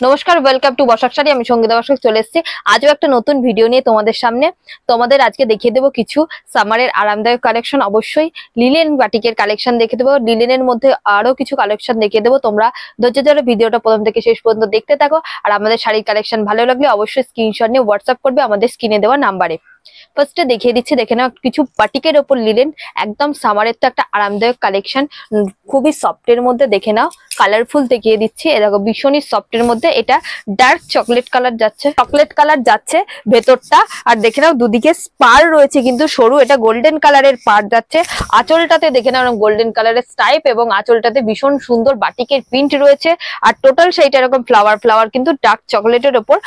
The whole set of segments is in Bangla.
নমস্কার, ওয়েলকাম টু বসাক শাড়ি। আমি সঙ্গীতা বসাক চলে এসেছি আজও একটা নতুন ভিডিও নিয়ে তোমাদের সামনে। তোমাদের আজকে দেখিয়ে দেবো কিছু সামারের আরামদায়ক কালেকশন, অবশ্যই লিলেন বাটিকের কালেকশন দেখিয়ে দেবো। লিলেনের মধ্যে আরো কিছু কালেকশন দেখিয়ে দেবো। তোমরা ধৈর্য ধরে ভিডিওটা প্রথম থেকে শেষ পর্যন্ত দেখতে থাকো। আর আমাদের শাড়ির কালেকশন ভালো লাগলে অবশ্যই স্ক্রিনশট নিয়ে হোয়াটসঅ্যাপ করবে আমাদের স্ক্রিনে দেওয়া নাম্বারে। ফার্স্টে দেখিয়ে দিচ্ছি, দেখে নাও কিছু বাটিকের ওপর লিলেন, একদম সামারের তো একটা আরামদায়ক কালেকশন, খুবই সফটের মধ্যে। দেখে নাও কালারফুল দেখিয়ে দিচ্ছি, দেখো ভীষণই সফটের মধ্যে। এটা ডার্ক চকলেট কালার যাচ্ছে ভেতরটা। আর দেখে নাও দুদিকে স্পার রয়েছে কিন্তু সরু, এটা গোল্ডেন কালারের পার যাচ্ছে। আঁচলটাতে দেখে নাও গোল্ডেন কালারের স্টাইপ এবং আঁচলটাতে ভীষণ সুন্দর বাটিকের প্রিন্ট রয়েছে। আর টোটাল সেইটা এরকম ফ্লাওয়ার কিন্তু ডার্ক চকলেটের ওপর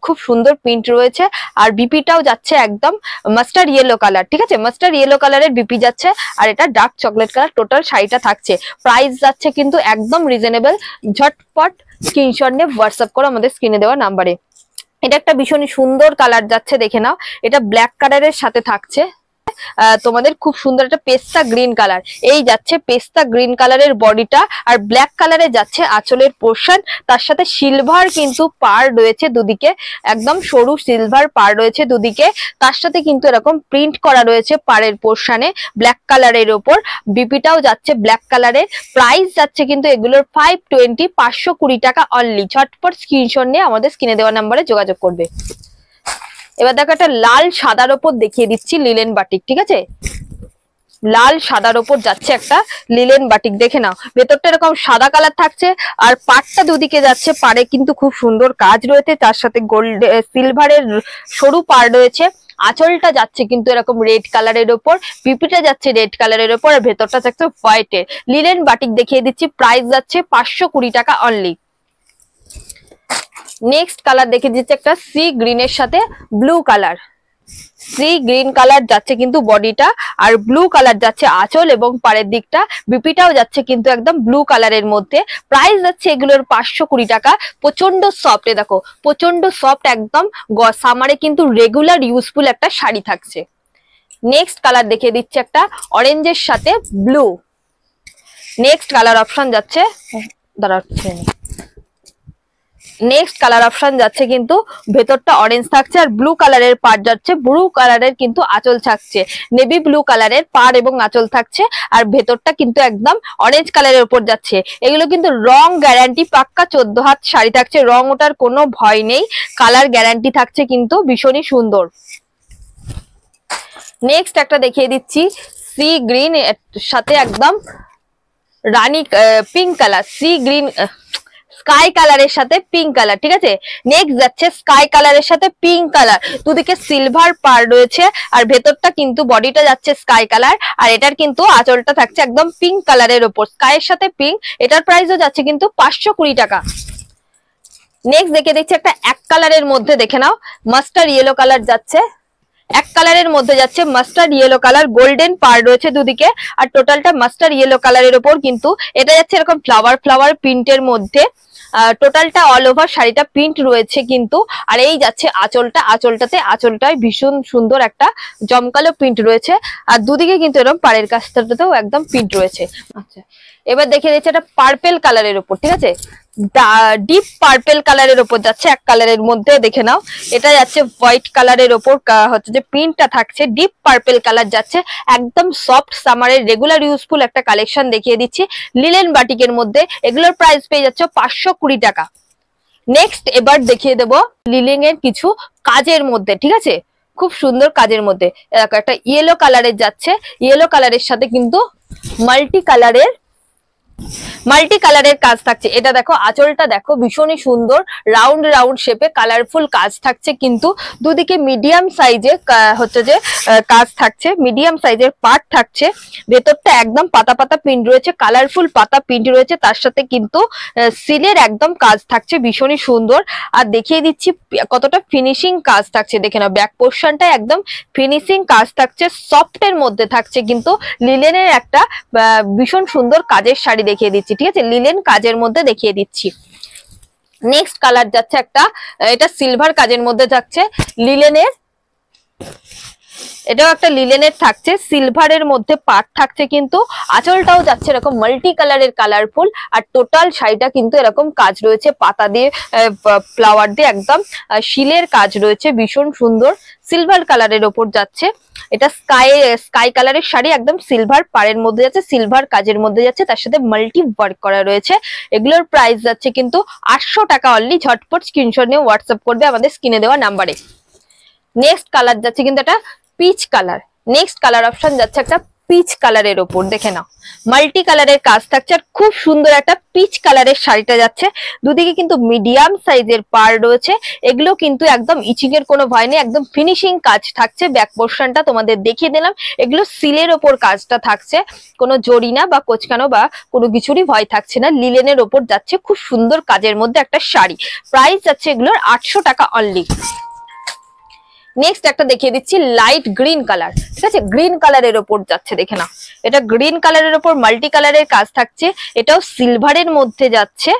খুব সুন্দর প্রিন্ট রয়েছে। আর বিপিটাও যাচ্ছে একদম মাস্টার্ড ইয়েলো কালার, ঠিক আছে, মাস্টার্ড ইয়েলো কালারের বিপি যাচ্ছে। আর এটা ডার্ক চকলেট কালার টোটাল শাড়িটা থাকছে। প্রাইস যাচ্ছে কিন্তু একদম রিজনেবল। ঝটপট স্ক্রিনশট নিয়ে হোয়াটসঅ্যাপ করো আমাদের স্ক্রিনে দেওয়া নাম্বারে। এটা একটা ভীষণই সুন্দর কালার যাচ্ছে, দেখে নাও। এটা ব্ল্যাক কালারের সাথে থাকছে তোমাদের খুব সুন্দর একটা পেস্তা গ্রিন কালার। এই যাচ্ছে পেস্তা গ্রিন কালারের বডিটা, আর ব্ল্যাক কালারে যাচ্ছে আঁচলের পোর্শন। তার সাথে সিলভার কিন্তু পার রয়েছে দুদিকে, একদম সরু সিলভার পার রয়েছে দুদিকে। তার সাথে কিন্তু এরকম প্রিন্ট করা রয়েছে পাড়ের পোর্শনে ব্ল্যাক কালারের ওপর। বিপিটাও যাচ্ছে ব্ল্যাক কালারের। প্রাইস যাচ্ছে কিন্তু এগুলোর 520, 520 টাকা অনলি। ঝটপট স্ক্রিনশট নিয়ে আমাদের স্ক্রিনে দেওয়া নাম্বারে যোগাযোগ করবে। এবার দেখো একটা লাল সাদার ওপর দেখিয়ে দিচ্ছি লিলেন বাটিক, ঠিক আছে, লাল সাদার ওপর যাচ্ছে একটা লিলেন বাটিক। দেখে নাও ভেতরটা এরকম সাদা কালার থাকছে, আর পাড়টা দুদিকে যাচ্ছে। পাড়ে কিন্তু খুব সুন্দর কাজ রয়েছে, তার সাথে গোল্ড সিলভারের সরু পাড় রয়েছে। আঁচলটা যাচ্ছে কিন্তু এরকম রেড কালারের ওপর, পিপিটা যাচ্ছে রেড কালারের ওপর, আর ভেতরটা যাচ্ছে হোয়াইটের। লিলেন বাটিক দেখিয়ে দিচ্ছি, প্রাইস যাচ্ছে 520 টাকা অনলি। নেক্সট কালার দেখে দিচ্ছে একটা সি গ্রিনের সাথে blue colour. Sea green colour যাচ্ছে কিন্তু বডিটা, আর ব্লু কালার যাচ্ছে আঁচল এবং পাড়ের দিকটা। বিপিটাও যাচ্ছে কিন্তু একদম ব্লু কালারের মধ্যে। প্রাইস যাচ্ছে এগুলোর 520 টাকা। প্রচন্ড সফট, দেখো প্রচন্ড সফট একদম। সামারে কিন্তু রেগুলার ইউজফুল একটা শাড়ি থাকছে। নেক্সট কালার দেখিয়ে দিচ্ছে একটা অরেঞ্জের সাথে ব্লু। নেক্সট কালার অপশন যাচ্ছে, দাঁড়াচ্ছে, নেক্সট কালার অপশন যাচ্ছে কিন্তু ভেতরটা অরেঞ্জ থাকছে, আর ব্লু কালারের পাড় যাচ্ছে। ব্লু কালারের কিন্তু আঁচল থাকছে, নেভি ব্লু কালারের পাড় এবং আঁচল থাকছে। আর ভেতরটা কিন্তু একদম অরেঞ্জ কালারের উপর যাচ্ছে। এগুলো কিন্তু রং গ্যারান্টি, পাক্কা 14 হাত শাড়ি থাকছে, রং ওঠার কোনো ভয় নেই। কালার গ্যারান্টি থাকছে কিন্তু ভীষণই সুন্দর। নেক্সট একটা দেখিয়ে দিচ্ছি সি গ্রিন সাথে একদম রানী pink colour, sea green sky কালারের সাথে পিঙ্ক কালার, ঠিক আছে। নেক্সট যাচ্ছে স্কাই কালারের সাথে পিঙ্ক কালার, দুদিকে সিলভার পার রয়েছে। আর ভেতরটা কিন্তু বডিটা যাচ্ছে স্কাই কালার, আর এটার কিন্তু আঁচলটা থাকছে একদম পিঙ্ক কালারের ওপর, স্কাইয়ের সাথে পিঙ্ক। এটার প্রাইসও যাচ্ছে কিন্তু 520 টাকা। নেক্সট দেখে দেখছি একটা এক কালারের মধ্যে, দেখে নাও মাস্টার্ড ইয়েলো কালার যাচ্ছে, এক কালারের মধ্যে যাচ্ছে মাস্টার্ড ইয়েলো কালার। গোল্ডেন পার রয়েছে দুদিকে, আর টোটালটা মাস্টার্ড ইয়েলো কালারের ওপর কিন্তু এটা যাচ্ছে এরকম ফ্লাওয়ার প্রিন্টের মধ্যে। টোটালটা অল ওভার শাড়িটা প্রিন্ট রয়েছে কিন্তু। আর এই যাচ্ছে আঁচলটায় ভীষণ সুন্দর একটা জমকালো প্রিন্ট রয়েছে। আর দুদিকে কিন্তু এরকম পাড়ের কাছটাতেও একদম প্রিন্ট রয়েছে। আচ্ছা, এবার দেখে দিচ্ছে এটা পার্পেল কালারের ওপর, ঠিক আছে, ডিপ পার্পেল কালারের ওপর যাচ্ছে এক কালারের মধ্যে। দেখে নাও এটা যাচ্ছে হোয়াইট কালারের ওপর, হচ্ছে যে প্রিন্টটা থাকছে ডিপ পার্পেল কালার যাচ্ছে। একদম সফট সামারের রেগুলার ইউজফুল একটা কালেকশন দেখিয়ে দিচ্ছি লিলেন বাটিকের মধ্যে। এগুলোর প্রাইস পেয়ে যাচ্ছে 520 টাকা। নেক্সট এবার দেখিয়ে দেবো লিলেন এর কিছু কাজের মধ্যে, ঠিক আছে, খুব সুন্দর কাজের মধ্যে। একটা ইয়েলো কালারের যাচ্ছে, ইয়েলো কালারের সাথে কিন্তু মাল্টি কালারের কাজ থাকছে। এটা দেখো আঁচলটা দেখো ভীষণই সুন্দর, রাউন্ড শেপে কালারফুল কাজ থাকছে কিন্তু। দুদিকে মিডিয়াম সাইজে হচ্ছে যে কাজ থাকছে, মিডিয়াম সাইজের পার্ট থাকছে। ভেতরটা একদম পাতা প্রিন্ট রয়েছে, কালারফুল পাতা প্রিন্ট রয়েছে। তার সাথে কিন্তু সিলের একদম কাজ থাকছে ভীষণই সুন্দর। আর দেখিয়ে দিচ্ছি কতটা ফিনিশিং কাজ থাকছে, দেখে নাও ব্যাক পোর্শনটা একদম ফিনিশিং কাজ থাকছে, সফটের মধ্যে থাকছে কিন্তু। লিলেনের একটা ভীষণ সুন্দর কাজের শাড়ি দেখিয়ে দিচ্ছি, ঠিক আছে, লিলেন কাজের মধ্যে দেখিয়ে দিচ্ছি। নেক্সট কালার যাচ্ছে একটা, এটা সিলভার কাজের মধ্যে যাচ্ছে লিলেনের এটাও একটা লিলেনের থাকছে, সিলভারের মধ্যে পাট থাকছে, কিন্তু আঁচলটাও যাচ্ছে এরকম মাল্টি কালারের কালারফুল। আর টোটাল শাড়িটা কিন্তু এরকম কাজ রয়েছে পাতা দিয়ে, ফ্লাওয়ার দিয়ে একদম শিলের কাজ রয়েছে, ভীষণ সুন্দর সিলভার কালারের ওপর যাচ্ছে। এটা স্কাই কালারের শাড়ি, একদম সিলভার পাড়ের মধ্যে যাচ্ছে, সিলভার কাজের মধ্যে যাচ্ছে, তার সাথে মাল্টি ওয়ার্ক করা রয়েছে। এগুলোর প্রাইস যাচ্ছে কিন্তু 800 টাকা অনলি। ঝটপট স্ক্রিনশট নিয়ে হোয়াটসঅ্যাপ করবে আমাদের স্ক্রিনে দেওয়া নাম্বারে। নেক্সট কালার যাচ্ছে কিন্তু একটা peach colour. Next colour option যাচ্ছে একটা পিচ কালারের ওপর, দেখে নাও মাল্টি কালারের কাজ থাকছে, আর খুব সুন্দর একটা পিচ কালারের শাড়িটা যাচ্ছে। দুদিকে কিন্তু মিডিয়াম সাইজের পাড় রয়েছে, এগুলো কিন্তু একদম ইচিং এর কোনো ভয় নেই, একদম ফিনিশিং কাজ থাকছে। ব্যাক পোর্শনটা তোমাদের দেখিয়ে দিলাম, এগুলো সিলের ওপর কাজটা থাকছে, কোনো জরি না বা কোচকানো বা কোনো কিছুরই ভয় থাকছে না। লিলেনের ওপর যাচ্ছে, খুব সুন্দর কাজের মধ্যে একটা শাড়ি। প্রাইস যাচ্ছে এগুলোর 800 টাকা অনলি। নেক্সট একটা দেখিয়ে দিচ্ছি লাইট গ্রিন কালার, ঠিক আছে, গ্রিন কালারের ওপর যাচ্ছে, দেখে না এটা গ্রিন কালারের ওপর মাল্টি কালারের কাজ থাকছে, এটাও সিলভারের মধ্যে যাচ্ছে।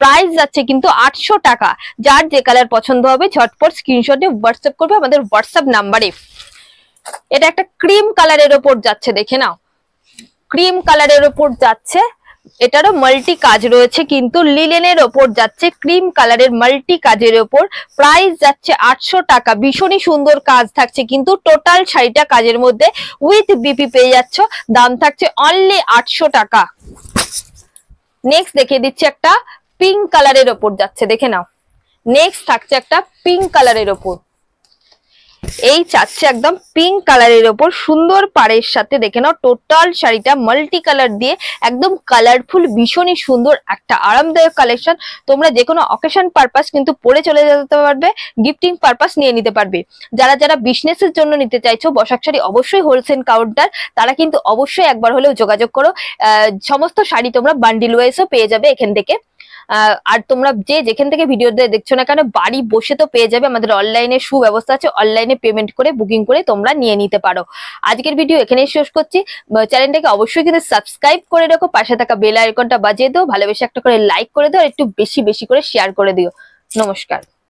প্রাইস যাচ্ছে কিন্তু 800 টাকা। যার যে কালার পছন্দ হবে ঝটপট স্ক্রিনশট দিয়ে হোয়াটসঅ্যাপ করবে আমাদের হোয়াটসঅ্যাপ নাম্বারে। এটা একটা ক্রিম কালারের ওপর যাচ্ছে, দেখে নাও ক্রিম কালারের ওপর যাচ্ছে, এটারও মাল্টি কাজ রয়েছে, কিন্তু লিলেনের ওপর যাচ্ছে, ক্রিম কালারের মাল্টি কাজের ওপর। প্রাইস যাচ্ছে 800 টাকা। ভীষণই সুন্দর কাজ থাকছে, কিন্তু টোটাল শাড়িটা কাজের মধ্যে উইথ বিপি পেয়ে যাচ্ছ। দাম থাকছে অনলি 800 টাকা। নেক্সট দেখিয়ে দিচ্ছি একটা পিঙ্ক কালারের ওপর যাচ্ছে, দেখে নাও নেক্সট থাকছে একটা পিঙ্ক কালারের ওপর। এই চাচ্ছে একদম পিঙ্ক কালারের ওপর সুন্দর পাড়ের সাথে, দেখে নাও টোটাল শাড়িটা মাল্টি কালার দিয়ে একদম কালারফুল, ভীষণই সুন্দর একটা আরামদায়ক কালেকশন। তোমরা যে কোনো অকেশন পারপাস কিন্তু পরে চলে যেতে পারবে, গিফটিং পারপাস নিয়ে নিতে পারবে। যারা যারা বিজনেসের জন্য নিতে চাইছো বসাক শাড়ি অবশ্যই হোলসেল কাউন্টার, তারা কিন্তু অবশ্যই একবার হলেও যোগাযোগ করো। সমস্ত শাড়ি তোমরা বান্ডিল ওয়াইজও পেয়ে যাবে এখান থেকে। আর তোমরা যে যেখান থেকে ভিডিও দেখছো না কেন বাড়ি বসে তো পেয়ে যাবে, আমাদের অনলাইনে সুব্যবস্থা আছে, অনলাইনে পেমেন্ট করে বুকিং করে তোমরা নিয়ে নিতে পারো। আজকের ভিডিও এখানেই শেষ করছি। চ্যানেলটাকে অবশ্যই কিন্তু সাবস্ক্রাইব করে রাখো, পাশে থাকা বেল আইকনটা বাজিয়ে দাও, ভালোবেসে একটা করে লাইক করে দাও, আর একটু বেশি বেশি করে শেয়ার করে দিও। নমস্কার।